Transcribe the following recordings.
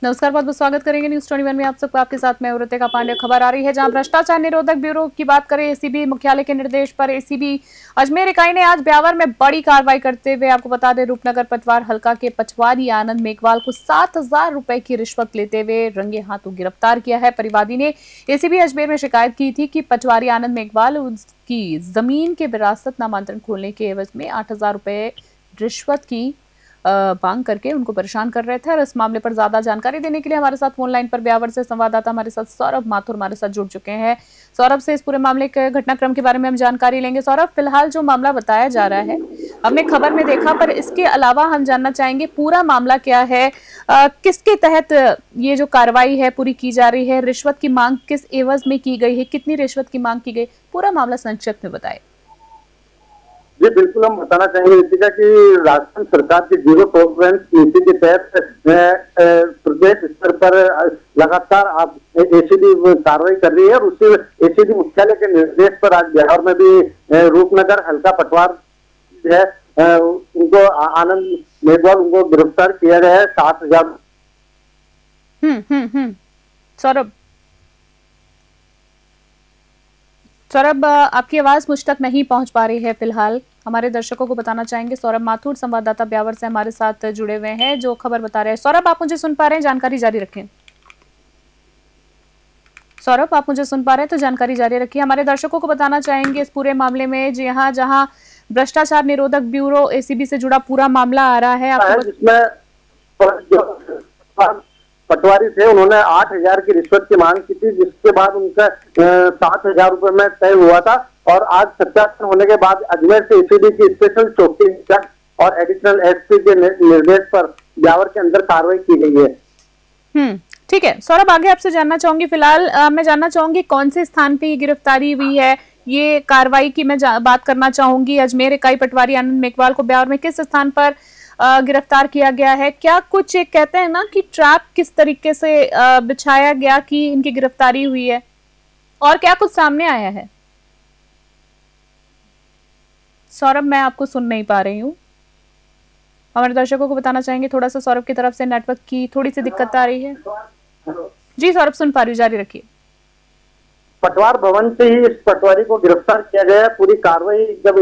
नमस्कार, बहुत बहुत स्वागत करेंगे न्यूज 21 में आप सबको। आपके साथ मैं का पांडे। खबर आ रही है जहां भ्रष्टाचार निरोधक ब्यूरो की बात करें, एसीबी मुख्यालय के निर्देश पर एसीबी अजमेर इकाई ने आज ब्यावर में बड़ी कार्रवाई करते हुए, आपको बता दें, रूपनगर पटवार हल्का के पटवारी आनंद मेघवाल को 7,000 रुपए की रिश्वत लेते हुए रंगे हाथों गिरफ्तार किया है। परिवादी ने एसीबी अजमेर में शिकायत की थी कि पटवारी आनंद मेघवाल उसकी जमीन के विरासत नामांतरण खोलने के एवज में 8,000 रुपए रिश्वत की मांग करके उनको परेशान कर रहे थे। और इस मामले पर ज्यादा जानकारी देने के लिए हमारे साथ फोन लाइन पर ब्यावर से संवाददाता हमारे साथ सौरभ माथुर हमारे साथ जुड़ चुके हैं। सौरभ से इस पूरे मामले के घटनाक्रम के बारे में हम जानकारी लेंगे। सौरभ, फिलहाल जो मामला बताया जा रहा है, हमने खबर में देखा, पर इसके अलावा हम जानना चाहेंगे पूरा मामला क्या है, किसके तहत ये जो कार्रवाई है पूरी की जा रही है, रिश्वत की मांग किस एवज में की गई है, कितनी रिश्वत की मांग की गई, पूरा मामला संक्षिप्त में बताए। जी बिल्कुल, हम बताना चाहेंगे ऋतिका कि राजस्थान सरकार की जीरो टॉलरेंस नीति के तहत प्रदेश स्तर पर लगातार एसीबी कार्रवाई कर रही है और उसी एसीबी मुख्यालय के निर्देश पर आज बिहार में भी रूपनगर हल्का पटवार है उनको आनंद मेघवाल उनको गिरफ्तार किया गया है 7,000। सौरभ, आपकी आवाज मुझ तक नहीं पहुंच पा रही है। फिलहाल हमारे दर्शकों को बताना चाहेंगे, सौरभ माथुर संवाददाता ब्यावर से हमारे साथ जुड़े हुए हैं जो खबर बता रहे हैं। सौरभ, आप मुझे सुन पा रहे हैं? जानकारी जारी रखें। सौरभ, आप मुझे सुन पा रहे हैं तो जानकारी जारी रखिए। हमारे दर्शकों को बताना चाहेंगे इस पूरे मामले में, जी हाँ, जहाँ भ्रष्टाचार निरोधक ब्यूरो एसीबी से जुड़ा पूरा मामला आ रहा है, पटवारी थे, उन्होंने 8,000 की रिश्वत की मांग की थी, जिसके बाद उनका 7,000 रुपए में तय हुआ था। और आज सत्यापन होने के बाद अजमेर से एसीबी की स्पेशल चौकी इंचार्ज और एडिशनल एसपी के निर्देश पर ब्यावर के अंदर कार्रवाई की गई है। ठीक है सौरभ, आगे आपसे जानना चाहूंगी। फिलहाल मैं जानना चाहूंगी कौन से स्थान पे ये गिरफ्तारी हुई है, ये कार्रवाई की मैं बात करना चाहूंगी। अजमेर इकाई पटवारी आनंद मेघवाल को ब्यावर में किस स्थान पर गिरफ्तार किया गया है? क्या कुछ एक कहते हैं ना कि ट्रैप किस तरीके से बिछाया गया कि इनकी गिरफ्तारी हुई है, और क्या कुछ सामने आया है? सौरभ, मैं आपको सुन नहीं पा रही हूँ। हमारे दर्शकों को बताना चाहेंगे, थोड़ा सा सौरभ की तरफ से नेटवर्क की थोड़ी सी दिक्कत आ रही है। जी सौरभ, सुन पा रही हूँ, जारी रखिए। पटवार भवन से ही इस पटवारी को गिरफ्तार किया गया है। पूरी कार्रवाई जब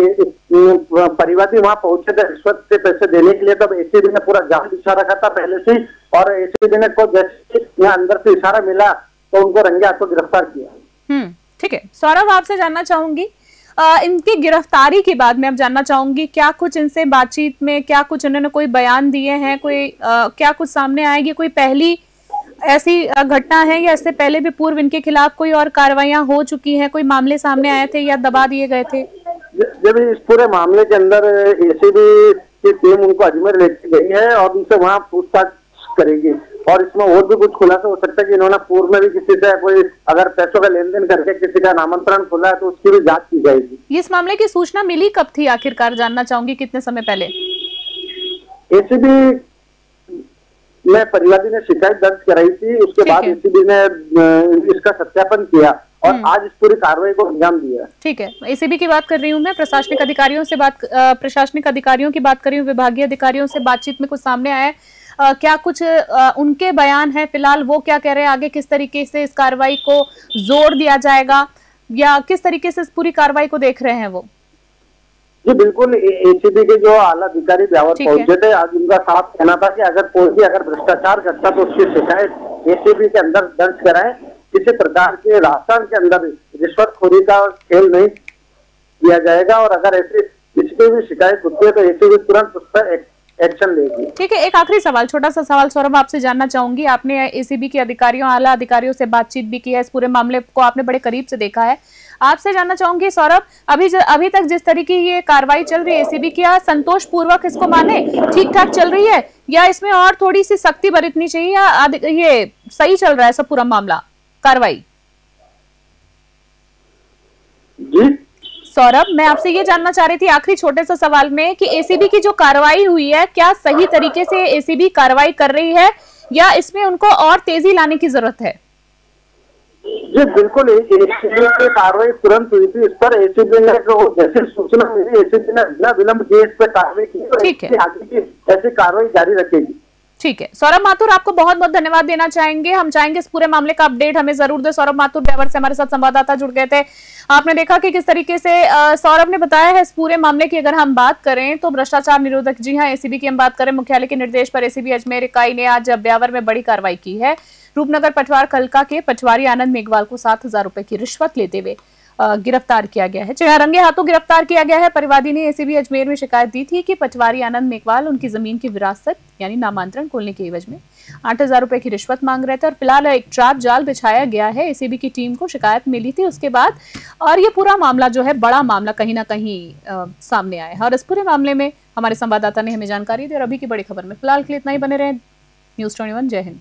परिवादी वहां पहुंचे थे रिश्वत से पैसे देने के लिए, तब एसीबी ने पूरा जाल बिछा रखा था पहले से ही, और एसीबी ने को जैसे यहाँ अंदर से इशारा मिला तो उनको रंगे हाथों गिरफ्तार किया। ठीक है सौरभ, आपसे जानना चाहूंगी इनकी गिरफ्तारी के बाद में अब जानना चाहूंगी क्या कुछ इनसे बातचीत में, क्या कुछ उन्होंने कोई बयान दिए हैं, कोई क्या कुछ सामने आएगी, कोई पहली ऐसी घटना है या इससे पहले भी पूर्व इनके खिलाफ कोई और कार्रवाइयां हो चुकी हैं, कोई मामले सामने आए थे या दबा दिए गए थे? जब इस पूरे मामले के अंदर एसीबी की टीम उनको अजमेर लेके गई है और उनसे वहां पूछताछ करेगी, और इसमें और भी कुछ खुलासा हो सकता है कि इन्होंने पूर्व में भी किसी से कोई अगर पैसों का लेन देन करके किसी का नामांतरण खोला है तो उसकी भी जांच की जाएगी। इस मामले की सूचना मिली कब थी आखिरकार, जानना चाहूंगी कितने समय पहले? एसीबी में परिवादी ने शिकायत दर्ज कराई थी, उसके बाद एसीबी ने इसका सत्यापन किया और आज इस पूरी कार्रवाई को अंजाम दिया। ठीक है, एसीबी की बात कर रही हूँ मैं, प्रशासनिक अधिकारियों से प्रशासनिक अधिकारियों की बात कर रही हूँ, विभागीय अधिकारियों से बातचीत में कुछ सामने आया है, क्या कुछ उनके बयान है फिलहाल, वो क्या कह रहे हैं, आगे किस तरीके से इस कार्रवाई को जोर दिया जाएगा या किस तरीके से इस पूरी कार्रवाई को देख रहे हैं वो? जी बिल्कुल, एसीबी के जो आला अधिकारी ब्यावर पहुंचे थे, आज उनका साफ कहना था कि अगर कोई भी अगर भ्रष्टाचार करता तो उसकी शिकायत एसीबी के अंदर दर्ज कराएं। किसी प्रकार के राजस्थान के अंदर रिश्वतखोरी का खेल नहीं किया जाएगा, और अगर ऐसी किसी की भी शिकायत होती है तो एसीबी तुरंत उस पर एक्शन लेगी। ठीक है, एक आखिरी सवाल, छोटा सा सवाल सौरभ आपसे जानना चाहूंगी। आपने एसीबी के अधिकारियों, आला अधिकारियों से बातचीत भी की है, इस पूरे मामले को आपने बड़े करीब से देखा है, आपसे जानना चाहूंगी सौरभ, अभी तक जिस तरीके ये कार्रवाई चल रही है एसीबी की, संतोष पूर्वक इसको माने, ठीक ठाक चल रही है या इसमें और थोड़ी सी सख्ती बरतनी चाहिए, या ये सही चल रहा है सब पूरा मामला कार्रवाई? जी सौरभ, मैं आपसे ये जानना चाह रही थी आखिरी छोटे से सवाल में कि एसीबी की जो कार्रवाई हुई है, क्या सही तरीके से एसीबी कार्रवाई कर रही है या इसमें उनको और तेजी लाने की जरूरत है? जी बिल्कुल, एसीबी की कार्रवाई तुरंत हुई थी। इस पर एसीबी ने जैसे सूचना मिली, एसीबी ने बिना विलंब इस पर कार्रवाई की और आगे की ऐसी कार्रवाई जारी रखेगी। ठीक है सौरभ माथुर, आपको बहुत बहुत धन्यवाद देना चाहेंगे। हम चाहेंगे इस पूरे मामले का अपडेट हमें जरूर दे। सौरभ माथुर ब्यावर से हमारे साथ संवाददाता जुड़ गए थे। आपने देखा कि किस तरीके से सौरभ ने बताया है इस पूरे मामले की। अगर हम बात करें तो भ्रष्टाचार निरोधक, जी हाँ, एसीबी की हम बात करें, मुख्यालय के निर्देश पर एसीबी अजमेर इकाई ने आज ब्यावर में बड़ी कार्रवाई की है। रूपनगर पटवार खलका के पटवारी आनंद मेघवाल को 7,000 रुपए की रिश्वत लेते हुए गिरफ्तार किया गया है। जहां रंगे हाथों गिरफ्तार किया गया है। परिवादी ने एसीबी अजमेर में शिकायत दी थी कि पटवारी आनंद मेघवाल उनकी जमीन की विरासत यानी नामांतरण खोलने के एवज में 8,000 रुपए की रिश्वत मांग रहे थे और फिलहाल एक ट्रैप जाल बिछाया गया है। एसीबी की टीम को शिकायत मिली थी उसके बाद और ये पूरा मामला जो है, बड़ा मामला कहीं ना कहीं सामने आया है और इस पूरे मामले में हमारे संवाददाता ने हमें जानकारी दी। और अभी की बड़ी खबर में फिलहाल के लिए इतना ही। बने रहे न्यूज़ 21। जय हिंद।